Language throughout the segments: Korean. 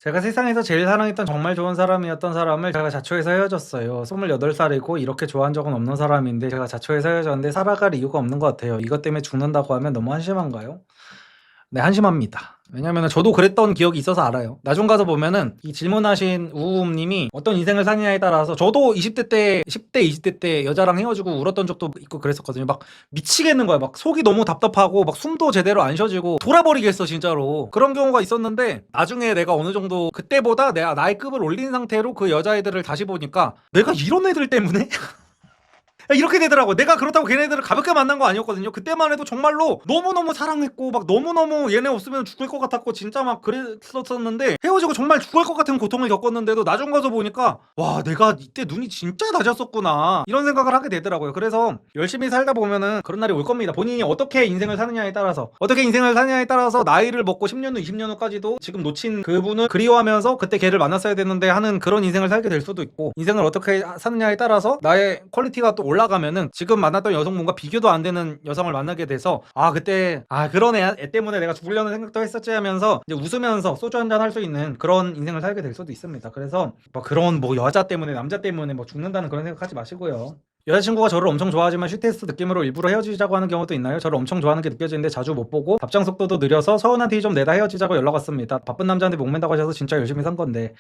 제가 세상에서 제일 사랑했던 정말 좋은 사람이었던 사람을 제가 자초해서 헤어졌어요. 28살이고 이렇게 좋아한 적은 없는 사람인데 제가 자초해서 헤어졌는데 살아갈 이유가 없는 것 같아요. 이것 때문에 죽는다고 하면 너무 한심한가요? 네, 한심합니다. 왜냐면은 저도 그랬던 기억이 있어서 알아요. 나중 가서 보면은 이 질문하신 우우님이 어떤 인생을 사느냐에 따라서 저도 20대 때, 10대, 20대 때 여자랑 헤어지고 울었던 적도 있고 그랬었거든요. 막 미치겠는 거야. 막 속이 너무 답답하고 막 숨도 제대로 안 쉬어지고 돌아버리겠어 진짜로. 그런 경우가 있었는데 나중에 내가 어느 정도 그때보다 내가 나의 급을 올린 상태로 그 여자애들을 다시 보니까 내가 이런 애들 때문에 이렇게 되더라고. 내가 그렇다고 걔네들을 가볍게 만난 거 아니었거든요. 그때만 해도 정말로 너무너무 사랑했고 막 너무너무 얘네 없으면 죽을 것 같았고 진짜 막 그랬었는데 헤어지고 정말 죽을 것 같은 고통을 겪었는데도 나중 가서 보니까 와, 내가 이때 눈이 진짜 낮았었구나 이런 생각을 하게 되더라고요. 그래서 열심히 살다 보면은 그런 날이 올 겁니다. 본인이 어떻게 인생을 사느냐에 따라서 나이를 먹고 10년 후 20년 후까지도 지금 놓친 그분을 그리워하면서 그때 걔를 만났어야 되는데 하는 그런 인생을 살게 될 수도 있고, 인생을 어떻게 사느냐에 따라서 나의 퀄리티가 또 올라가면은 지금 만났던 여성분과 비교도 안 되는 여성을 만나게 돼서 그때 그런 애 때문에 내가 죽으려는 생각도 했었지 하면서 이제 웃으면서 소주 한잔 할 수 있는 그런 인생을 살게 될 수도 있습니다. 그래서 뭐 그런 뭐 여자 때문에 남자 때문에 뭐 죽는다는 그런 생각하지 마시고요. 여자친구가 저를 엄청 좋아하지만 슈테스트 느낌으로 일부러 헤어지자고 하는 경우도 있나요? 저를 엄청 좋아하는 게 느껴지는데 자주 못 보고 답장 속도도 느려서 서운한 티 좀 내다 헤어지자고 연락 왔습니다. 바쁜 남자한테 목맨다고 하셔서 진짜 열심히 산 건데.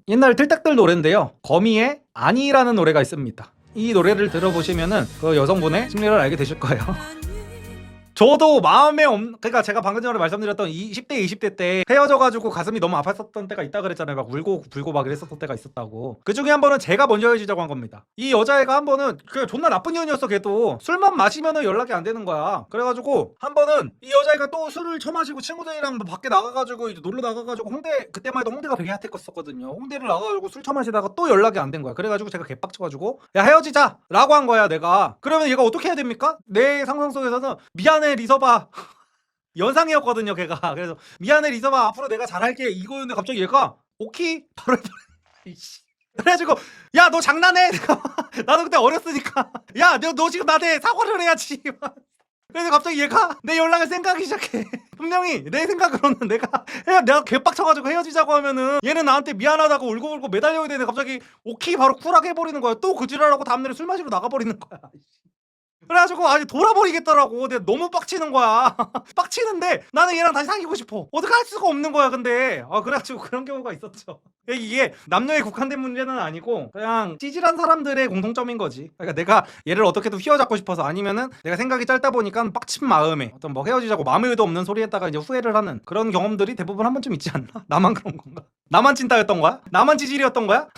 옛날 틀딱들 노래인데요. 거미의 아니라는 노래가 있습니다. 이 노래를 들어보시면은 그 여성분의 심리를 알게 되실 거예요. 저도 그러니까 제가 방금 전에 말씀드렸던 10대, 20대 때 헤어져가지고 가슴이 너무 아팠었던 때가 있다 그랬잖아요. 막 울고 불고 막 이랬었던 때가 있었다고. 그 중에 한 번은 제가 먼저 헤어지자고 한 겁니다. 이 여자애가 한 번은 그냥 존나 나쁜 년이었어. 걔도 술만 마시면은 연락이 안 되는 거야. 그래가지고 한 번은 이 여자애가 또 술을 처마시고 친구들이랑 뭐 밖에 나가가지고 이제 놀러 나가가지고 그때만 해도 홍대가 되게 핫했었거든요. 홍대를 나가가지고 술 처마시다가 또 연락이 안 된 거야. 그래가지고 제가 개빡쳐가지고 야, 헤어지자 라고 한 거야 내가. 그러면 얘가 어떻게 해야 됩니까? 내 상상 속에서는 미안해 리서바 연상이었거든요 걔가. 그래서 미안해 리서바 앞으로 내가 잘할게 이거였는데 갑자기 얘가 오키 바로 이씨. 그래가지고 야, 너 장난해. 나도 그때 어렸으니까 야, 너 지금 나한테 사과를 해야지. 그래서 갑자기 얘가 내 연락을 생각하기 시작해. 분명히 내 생각으로는 내가 개빡쳐가지고 헤어지자고 하면은 얘는 나한테 미안하다고 울고 매달려야 되는데 갑자기 오키 바로 쿨하게 해버리는 거야. 또 그 지랄하고 다음날에 술 마시러 나가버리는 거야. 그래가지고 돌아버리겠더라고. 내가 너무 빡치는 거야. 빡치는데 나는 얘랑 다시 사귀고 싶어. 어떻게 할 수가 없는 거야 근데. 그래가지고 그런 경우가 있었죠. 이게 남녀에 국한된 문제는 아니고 그냥 찌질한 사람들의 공통점인 거지. 그러니까 내가 얘를 어떻게든 휘어잡고 싶어서, 아니면은 내가 생각이 짧다 보니까 빡친 마음에 어떤 뭐 헤어지자고 마음의 의도 없는 소리 했다가 이제 후회를 하는 그런 경험들이 대부분 한 번쯤 있지 않나? 나만 그런 건가? 나만 찐따였던 거야? 나만 찌질이었던 거야?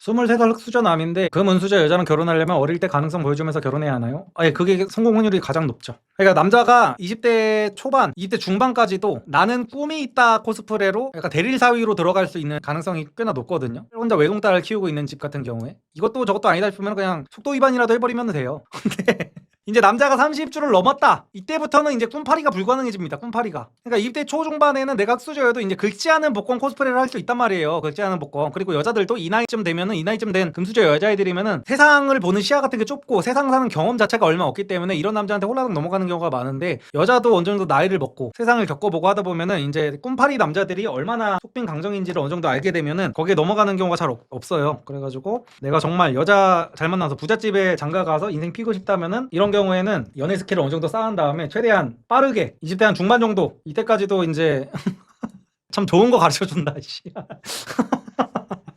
23살 흑수저남인데 금은수저 여자는 결혼하려면 어릴 때 가능성 보여주면서 결혼해야 하나요? 그게 성공 확률이 가장 높죠. 그러니까 남자가 20대 초반, 20대 중반까지도 나는 꿈이 있다 코스프레로 약간 대릴 사위로 들어갈 수 있는 가능성이 꽤나 높거든요. 혼자 외동딸을 키우고 있는 집 같은 경우에 이것도 저것도 아니다 싶으면 그냥 속도 위반이라도 해버리면 돼요. 근데 이제 남자가 30주를 넘었다, 이때부터는 이제 꿈파리가 불가능해집니다. 꿈파리가. 그러니까 20대 초중반에는 내가 흑수저여도 이제 긁지 않은 복권 코스프레를 할 수 있단 말이에요. 긁지 않은 복권. 그리고 여자들도 이 나이쯤 된 금수저 여자애들이면은 세상을 보는 시야 같은 게 좁고 세상 사는 경험 자체가 얼마 없기 때문에 이런 남자한테 홀라당 넘어가는 경우가 많은데, 여자도 어느 정도 나이를 먹고 세상을 겪어보고 하다 보면은 이제 꿈파리 남자들이 얼마나 속빈 강정인지를 어느 정도 알게 되면은 거기에 넘어가는 경우가 잘 없어요. 그래가지고 내가 정말 여자 잘 만나서 부잣집에 장가 가서 인생 피고 싶다면은 이런 경우에는 연애 스킬을 어느 정도 쌓은 다음에 최대한 빠르게 20대 한 중반 정도 이때까지도 이제 참 좋은 거 가르쳐준다.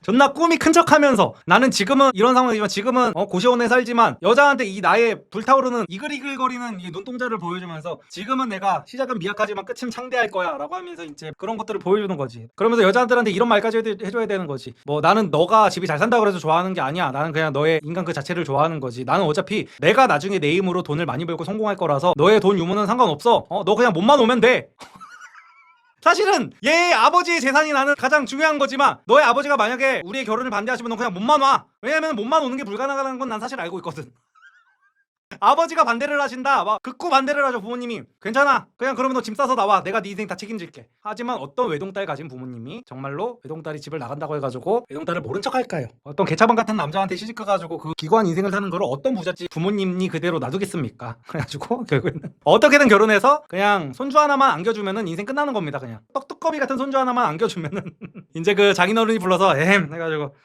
존나 꿈이 큰 척하면서, 나는 지금은 이런 상황이지만 지금은 고시원에 살지만 여자한테 이 나의 불타오르는 이글이글거리는 이 눈동자를 보여주면서 지금은 내가 시작은 미약하지만 끝은 창대할 거야 라고 하면서 이제 그런 것들을 보여주는 거지. 그러면서 여자들한테 이런 말까지 해줘야 되는 거지. 뭐 나는 너가 집이 잘 산다고 해서 좋아하는 게 아니야. 나는 그냥 너의 인간 그 자체를 좋아하는 거지. 나는 어차피 내가 나중에 내 힘으로 돈을 많이 벌고 성공할 거라서 너의 돈 유무는 상관없어. 너 그냥 몸만 오면 돼. 사실은 얘 아버지의 재산이 나는 가장 중요한 거지만, 너의 아버지가 만약에 우리의 결혼을 반대하시면 너 그냥 몸만 와. 왜냐면 몸만 오는 게 불가능하다는 건 난 사실 알고 있거든. 아버지가 반대를 하신다. 막 극구 반대를 하죠. 부모님이. 괜찮아. 그냥 그러면 너 짐 싸서 나와. 내가 네 인생 다 책임질게. 하지만 어떤 외동딸 가진 부모님이 정말로 외동딸이 집을 나간다고 해가지고 외동딸을 모른 척 할까요? 어떤 개차반 같은 남자한테 시집가가지고 그 기구한 인생을 사는 거를 어떤 부잣집 부모님이 그대로 놔두겠습니까? 그래가지고 결국에는 어떻게든 결혼해서 그냥 손주 하나만 안겨주면은 인생 끝나는 겁니다. 그냥 떡두꺼비 같은 손주 하나만 안겨주면은 이제 그 장인어른이 불러서 해가지고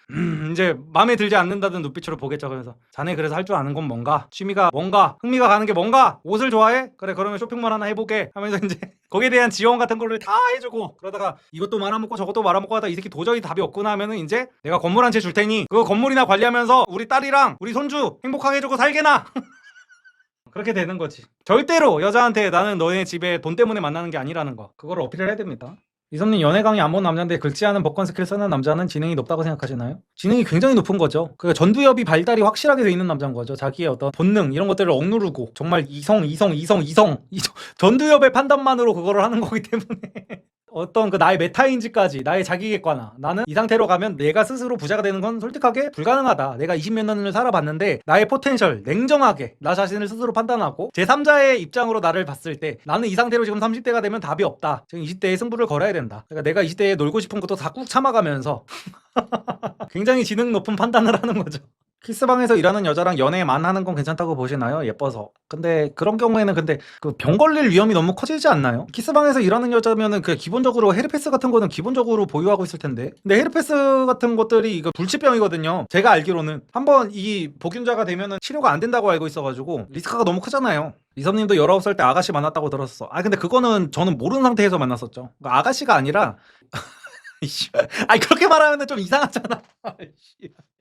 이제 마음에 들지 않는다는 눈빛으로 보겠죠. 그래서 자네 그래서 할 줄 아는 건 뭔가? 취미가 뭔가? 흥미가 가는 게 뭔가? 옷을 좋아해? 그래 그러면 쇼핑몰 하나 해보게 하면서 이제 거기에 대한 지원 같은 거를 다 해주고 그러다가 이것도 말아먹고 저것도 말아먹고 하다 이 새끼 도저히 답이 없구나 하면은 이제 내가 건물 한 채 줄 테니 그거 건물이나 관리하면서 우리 딸이랑 우리 손주 행복하게 해주고 살게나. 그렇게 되는 거지. 절대로 여자한테 나는 너네 집에 돈 때문에 만나는 게 아니라는 거 그거를 어필을 해야 됩니다. 이섭님 연애 강의 안 본 남자인데 긁지 않은 복권 스킬 쓰는 남자는 지능이 높다고 생각하시나요? 지능이 굉장히 높은 거죠. 그 전두엽이 발달이 확실하게 돼 있는 남자인 거죠. 자기의 어떤 본능 이런 것들을 억누르고 정말 이성 전두엽의 판단만으로 그거를 하는 거기 때문에 어떤 그 나의 메타인지까지 나의 자기객관화 나는 이 상태로 가면 내가 스스로 부자가 되는 건 솔직하게 불가능하다. 내가 20몇 년을 살아봤는데 나의 포텐셜 냉정하게 나 자신을 스스로 판단하고 제3자의 입장으로 나를 봤을 때 나는 이 상태로 지금 30대가 되면 답이 없다. 지금 20대에 승부를 걸어야 된다. 그러니까 내가 20대에 놀고 싶은 것도 다 꾹 참아가면서 굉장히 지능 높은 판단을 하는 거죠. 키스방에서 일하는 여자랑 연애만 하는 건 괜찮다고 보시나요? 예뻐서. 근데 그런 경우에는 근데 그 병 걸릴 위험이 너무 커지지 않나요? 키스방에서 일하는 여자면은 그 기본적으로 헤르페스 같은 거는 기본적으로 보유하고 있을 텐데. 근데 헤르페스 같은 것들이 이거 불치병이거든요. 제가 알기로는 한번 이 복균자가 되면은 치료가 안 된다고 알고 있어가지고 리스크가 너무 크잖아요. 이섭님도 19살 때 아가씨 만났다고 들었어. 아 근데 그거는 저는 모르는 상태에서 만났었죠. 그러니까 아가씨가 아니라 아니 그렇게 말하면 좀 이상하잖아.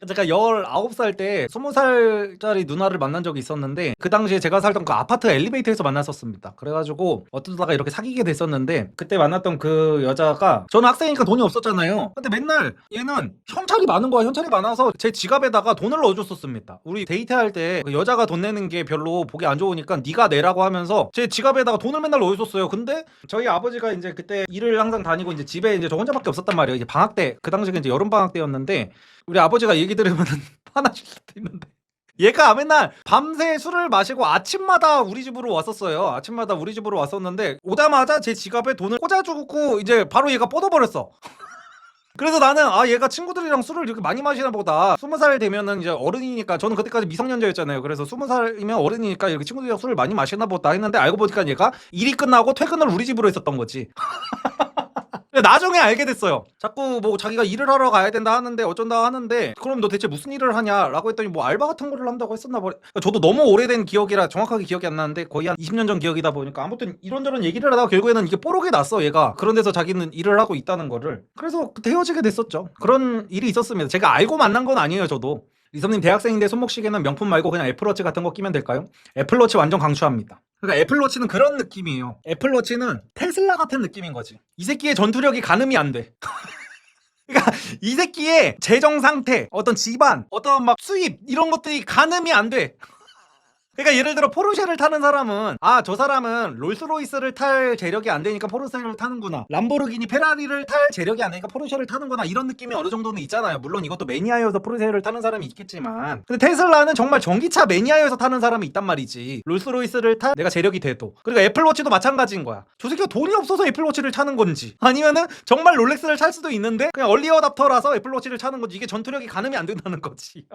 제가 19살 때 20살짜리 누나를 만난 적이 있었는데 그 당시에 제가 살던 그 아파트 엘리베이터에서 만났었습니다. 그래가지고 어쩌다가 이렇게 사귀게 됐었는데 그때 만났던 그 여자가 저는 학생이니까 돈이 없었잖아요. 근데 맨날 얘는 현찰이 많은 거야. 현찰이 많아서 제 지갑에다가 돈을 넣어줬었습니다. 우리 데이트할 때 그 여자가 돈 내는 게 별로 보기 안 좋으니까 네가 내라고 하면서 제 지갑에다가 돈을 맨날 넣어줬어요. 근데 저희 아버지가 이제 그때 일을 항상 다니고 이제 집에 이제 저 혼자밖에 없었단 말이에요. 이제 방학 때 그 당시가 이제 여름 방학 때였는데 우리 아버지가 얘기 들으면 화나실 수도 있는데 얘가 맨날 밤새 술을 마시고 아침마다 우리 집으로 왔었어요. 아침마다 우리 집으로 왔었는데 오자마자 제 지갑에 돈을 꽂아주고 이제 바로 얘가 뻗어버렸어. 그래서 나는 아 얘가 친구들이랑 술을 이렇게 많이 마시나 보다. 20살 되면은 이제 어른이니까 저는 그때까지 미성년자였잖아요. 그래서 20살이면 어른이니까 이렇게 친구들이랑 술을 많이 마시나 보다 했는데 알고 보니까 얘가 일이 끝나고 퇴근을 우리 집으로 했었던 거지. 나중에 알게 됐어요. 자꾸 뭐 자기가 일을 하러 가야 된다 하는데 어쩐다 하는데 그럼 너 대체 무슨 일을 하냐라고 했더니 뭐 알바 같은 거를 한다고 했었나 봐. 저도 너무 오래된 기억이라 정확하게 기억이 안 나는데 거의 한 20년 전 기억이다 보니까 아무튼 이런저런 얘기를 하다가 결국에는 이게 뽀록이 났어 얘가. 그런 데서 자기는 일을 하고 있다는 거를. 그래서 헤어지게 됐었죠. 그런 일이 있었습니다. 제가 알고 만난 건 아니에요 저도. 이섭님 대학생인데 손목시계는 명품 말고 그냥 애플워치 같은 거 끼면 될까요? 애플워치 완전 강추합니다. 그러니까 애플워치는 그런 느낌이에요. 애플워치는 테슬라 같은 느낌인 거지. 이 새끼의 전투력이 가늠이 안 돼. 그러니까 이 새끼의 재정 상태, 어떤 집안, 어떤 막 수입 이런 것들이 가늠이 안 돼. 그러니까 예를 들어 포르쉐를 타는 사람은 아 저 사람은 롤스로이스를 탈 재력이 안 되니까 포르쉐를 타는구나. 람보르기니 페라리를 탈 재력이 안 되니까 포르쉐를 타는구나. 이런 느낌이 어느 정도는 있잖아요. 물론 이것도 매니아여서 포르쉐를 타는 사람이 있겠지만 근데 테슬라는 정말 전기차 매니아여서 타는 사람이 있단 말이지. 롤스로이스를 탈 내가 재력이 돼도. 그리고 애플워치도 마찬가지인 거야. 저 새끼가 돈이 없어서 애플워치를 타는 건지 아니면은 정말 롤렉스를 찰 수도 있는데 그냥 얼리어답터라서 애플워치를 차는 건지 이게 전투력이 가늠이 안 된다는 거지.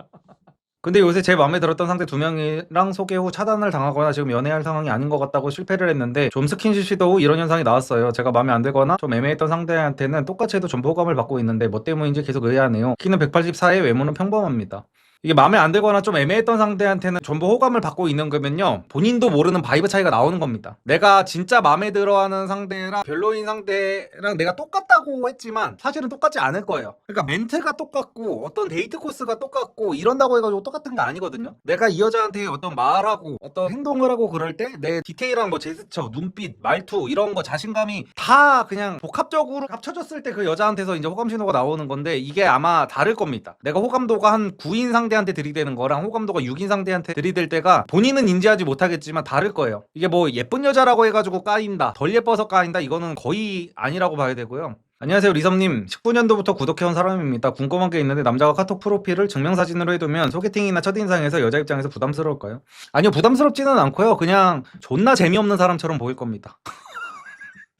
근데 요새 제 마음에 들었던 상대 2명이랑 소개 후 차단을 당하거나 지금 연애할 상황이 아닌 것 같다고 실패를 했는데 좀 스킨십 시도 후 이런 현상이 나왔어요. 제가 마음에 안 들거나 좀 애매했던 상대한테는 똑같이 해도 전부 호감을 받고 있는데 뭐 때문인지 계속 의아하네요. 키는 184에 외모는 평범합니다. 이게 마음에 안 들거나 좀 애매했던 상대한테는 전부 호감을 받고 있는 거면요 본인도 모르는 바이브 차이가 나오는 겁니다. 내가 진짜 마음에 들어하는 상대랑 별로인 상대랑 내가 똑같다고 했지만 사실은 똑같지 않을 거예요. 그러니까 멘트가 똑같고 어떤 데이트 코스가 똑같고 이런다고 해가지고 똑같은 게 아니거든요. 내가 이 여자한테 어떤 말하고 어떤 행동을 하고 그럴 때 내 디테일한 뭐 제스처, 눈빛, 말투 이런 거 자신감이 다 그냥 복합적으로 합쳐졌을 때 그 여자한테서 이제 호감 신호가 나오는 건데 이게 아마 다를 겁니다. 내가 호감도가 한 9인 상대한테 들이대는 거랑 호감도가 6인 상대한테 들이댈 때가 본인은 인지하지 못하겠지만 다를 거예요. 이게 뭐 예쁜 여자라고 해가지고 까인다, 덜 예뻐서 까인다 이거는 거의 아니라고 봐야 되고요. 안녕하세요, 리섭님. 19년도부터 구독해온 사람입니다. 궁금한 게 있는데 남자가 카톡 프로필을 증명사진으로 해두면 소개팅이나 첫인상에서 여자 입장에서 부담스러울까요? 아니요, 부담스럽지는 않고요. 그냥 존나 재미없는 사람처럼 보일 겁니다.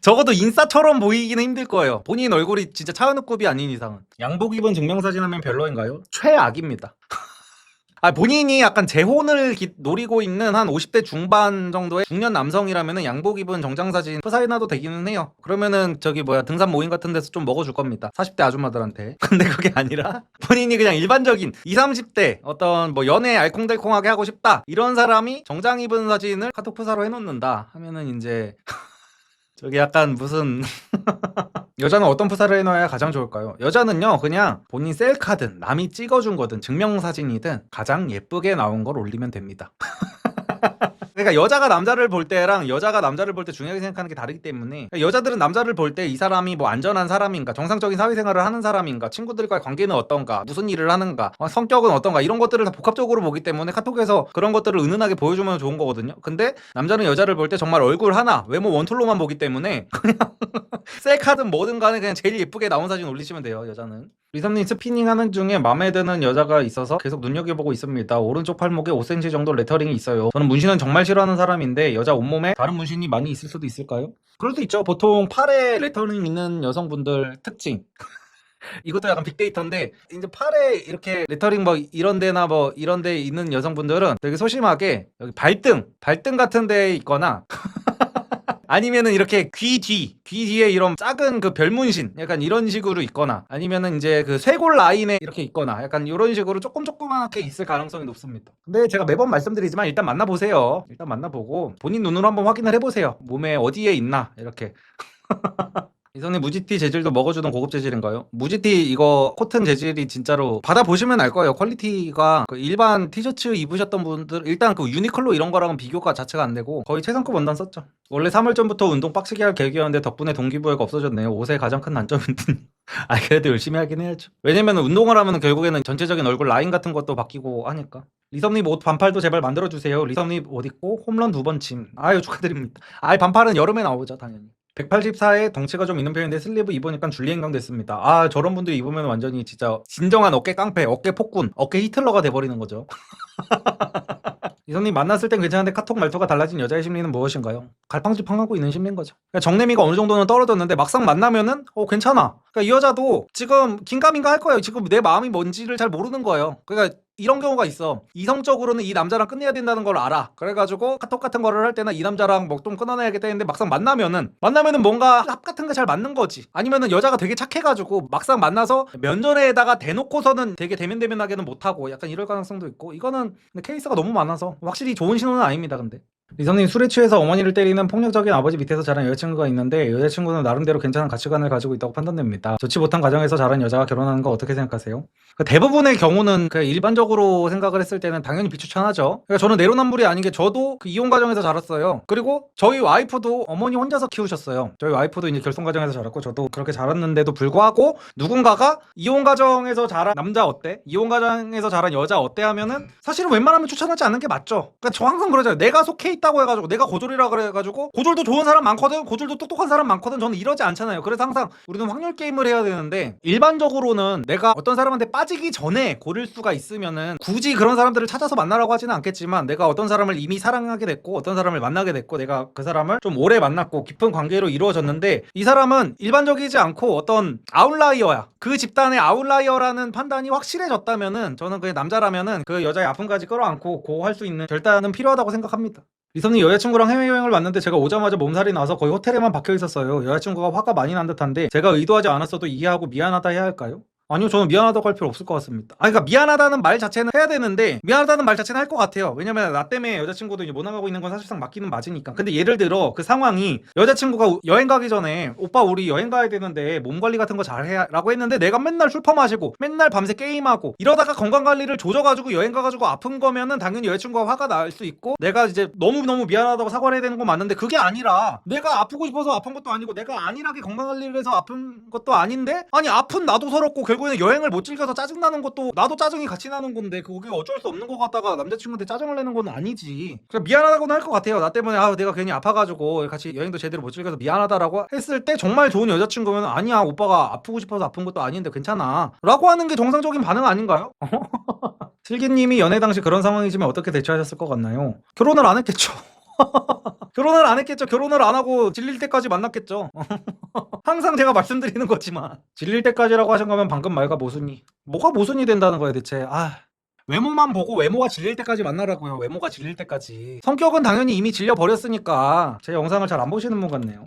적어도 인싸처럼 보이기는 힘들 거예요. 본인 얼굴이 진짜 차은우급이 아닌 이상은. 양복 입은 증명사진 하면 별로인가요? 최악입니다. 본인이 약간 재혼을 노리고 있는 한 50대 중반 정도의 중년 남성이라면은 양복 입은 정장사진 프사인화도 되기는 해요. 그러면은 등산 모임 같은 데서 좀 먹어줄 겁니다. 40대 아줌마들한테. 근데 그게 아니라 본인이 그냥 일반적인 20, 30대 어떤 연애 알콩달콩하게 하고 싶다 이런 사람이 정장 입은 사진을 카톡 프사로 해놓는다 하면은 이제 약간 무슨 여자는 어떤 프사를 해놔야 가장 좋을까요? 여자는요, 그냥 본인 셀카든 남이 찍어준 거든 증명사진이든 가장 예쁘게 나온 걸 올리면 됩니다. 그러니까 여자가 남자를 볼 때랑 여자가 남자를 볼 때 중요하게 생각하는 게 다르기 때문에, 여자들은 남자를 볼 때 이 사람이 안전한 사람인가, 정상적인 사회생활을 하는 사람인가, 친구들과의 관계는 어떤가, 무슨 일을 하는가, 성격은 어떤가, 이런 것들을 다 복합적으로 보기 때문에 카톡에서 그런 것들을 은은하게 보여주면 좋은 거거든요. 근데 남자는 여자를 볼 때 정말 얼굴 하나, 외모 원툴로만 보기 때문에 그냥 셀카든 뭐든 간에 그냥 제일 예쁘게 나온 사진 올리시면 돼요, 여자는. 리섭님, 스피닝 하는 중에 마음에 드는 여자가 있어서 계속 눈여겨보고 있습니다. 오른쪽 팔목에 5cm 정도 레터링이 있어요. 저는 문신은 정말 싫어하는 사람인데 여자 온몸에 다른 문신이 많이 있을 수도 있을까요? 그럴 수 있죠. 보통 팔에 레터링 있는 여성분들 특징. 이것도 약간 빅데이터인데, 이제 팔에 이렇게 레터링 이런 데나 이런 데 있는 여성분들은 되게 소심하게 여기 발등 같은 데에 있거나 아니면은 이렇게 귀 뒤에 이런 작은 그 별문신 약간 이런 식으로 있거나, 아니면은 이제 그 쇄골 라인에 이렇게 있거나 약간 이런 식으로 조그맣게 있을 가능성이 높습니다. 근데 제가 매번 말씀드리지만 일단 만나보세요. 일단 만나보고 본인 눈으로 한번 확인을 해보세요. 몸에 어디에 있나 이렇게. 이선님, 무지티 재질도 먹어주던 고급 재질인가요? 무지티 이거 코튼 재질이 진짜로 받아보시면 알 거예요. 퀄리티가 그 일반 티셔츠 입으셨던 분들, 일단 그 유니클로 이런 거랑은 비교가 자체가 안 되고 거의 최상급 원단 썼죠. 원래 3월 전부터 운동 빡시게 할 계획이었는데 덕분에 동기부여가 없어졌네요. 옷의 가장 큰 단점은 그래도 열심히 하긴 해야죠. 왜냐면 운동을 하면 결국에는 전체적인 얼굴 라인 같은 것도 바뀌고 하니까. 리섭님, 옷 반팔도 제발 만들어주세요. 리섭님 옷 입고 홈런 2번 침. 아유, 축하드립니다. 반팔은 여름에 나오죠, 당연히. 184에 덩치가 좀 있는 편인데 슬리브 입으니까 줄리엔강 됐습니다. 저런 분들이 입으면 완전히 진짜 진정한 어깨 깡패, 어깨 폭군, 어깨 히틀러가 돼버리는 거죠. 이선님, 만났을 땐 괜찮은데 카톡 말투가 달라진 여자의 심리는 무엇인가요? 갈팡질팡하고 있는 심리인 거죠. 그러니까 정내미가 어느 정도는 떨어졌는데 막상 만나면은 괜찮아. 그러니까 이 여자도 지금 긴가민가 할 거예요. 지금 내 마음이 뭔지를 잘 모르는 거예요. 그러니까 이런 경우가 있어. 이성적으로는 이 남자랑 끝내야 된다는 걸 알아. 그래가지고 카톡 같은 거를 할 때나 이 남자랑 좀 끊어내야겠다 했는데 막상 만나면은 뭔가 합 같은 게 잘 맞는 거지. 아니면은 여자가 되게 착해가지고 막상 만나서 면전에다가 대놓고서는 되게 대면대면하게는 못하고 약간 이럴 가능성도 있고, 이거는 케이스가 너무 많아서 확실히 좋은 신호는 아닙니다. 근데 리선님, 술에 취해서 어머니를 때리는 폭력적인 아버지 밑에서 자란 여자친구가 있는데 여자친구는 나름대로 괜찮은 가치관을 가지고 있다고 판단됩니다. 좋지 못한 가정에서 자란 여자가 결혼하는 거 어떻게 생각하세요? 대부분의 경우는 그냥 일반적으로 생각을 했을 때는 당연히 비추천하죠. 그러니까 저는 내로남불이 아닌 게, 저도 그 이혼 가정에서 자랐어요. 그리고 저희 와이프도 어머니 혼자서 키우셨어요. 저희 와이프도 이제 결손 가정에서 자랐고 저도 그렇게 자랐는데도 불구하고 누군가가 이혼 가정에서 자란 남자 어때? 이혼 가정에서 자란 여자 어때? 하면은 사실은 웬만하면 추천하지 않는 게 맞죠. 그러니까 저 항상 그러잖아요. 내가 속해 있다고 해가지고, 내가 고졸이라 그래가지고, 고졸도 좋은 사람 많거든, 고졸도 똑똑한 사람 많거든, 저는 이러지 않잖아요. 그래서 항상 우리는 확률 게임을 해야 되는데, 일반적으로는 내가 어떤 사람한테 빠지기 전에 고를 수가 있으면은 굳이 그런 사람들을 찾아서 만나라고 하지는 않겠지만, 내가 어떤 사람을 이미 사랑하게 됐고 어떤 사람을 만나게 됐고 내가 그 사람을 좀 오래 만났고 깊은 관계로 이루어졌는데, 이 사람은 일반적이지 않고 어떤 아웃라이어야, 그 집단의 아웃라이어라는 판단이 확실해졌다면은 저는 그 남자라면은 그 여자의 아픔까지 끌어안고 고할 수 있는 결단은 필요하다고 생각합니다. 리섭님, 여자친구랑 해외여행을 왔는데 제가 오자마자 몸살이 나서 거의 호텔에만 박혀 있었어요. 여자친구가 화가 많이 난 듯한데 제가 의도하지 않았어도 이해하고 미안하다 해야 할까요? 아니요, 저는 미안하다고 할 필요 없을 것 같습니다. 그러니까 미안하다는 말 자체는 해야 되는데, 미안하다는 말 자체는 할 것 같아요. 왜냐면 나 때문에 여자친구도 이제 못 나가고 있는 건 사실상 맞기는 맞으니까. 근데 예를 들어 그 상황이, 여자친구가 여행 가기 전에 오빠 우리 여행 가야 되는데 몸 관리 같은 거 잘해 라고 했는데, 내가 맨날 술 퍼마시고 맨날 밤새 게임하고 이러다가 건강관리를 조져가지고 여행 가가지고 아픈 거면은 당연히 여자친구가 화가 날 수 있고, 내가 이제 너무너무 미안하다고 사과를 해야 되는 건 맞는데, 그게 아니라 내가 아프고 싶어서 아픈 것도 아니고 내가 안일하게 건강관리를 해서 아픈 것도 아닌데, 아니 아픈 나도 서럽고 결국에는 여행을 못 즐겨서 짜증나는 것도 나도 짜증이 같이 나는 건데 그게 어쩔 수 없는 것 같다가 남자친구한테 짜증을 내는 건 아니지. 그냥 미안하다고는 할 것 같아요. 나 때문에 내가 괜히 아파가지고 같이 여행도 제대로 못 즐겨서 미안하다라고 했을 때 정말 좋은 여자친구면 아니야 오빠가 아프고 싶어서 아픈 것도 아닌데 괜찮아 라고 하는 게 정상적인 반응 아닌가요? 슬기님이 연애 당시 그런 상황이지만 어떻게 대처하셨을 것 같나요? 결혼을 안 했겠죠. 결혼을 안 했겠죠. 결혼을 안 하고 질릴 때까지 만났겠죠. 항상 제가 말씀드리는 거지만 질릴 때까지라고 하신 거면 방금 말과 모순이 뭐가 모순이 된다는 거예요 대체. 외모만 보고 외모가 질릴 때까지 만나라고요. 외모가 질릴 때까지. 성격은 당연히 이미 질려버렸으니까 제 영상을 잘 안 보시는 분 같네요.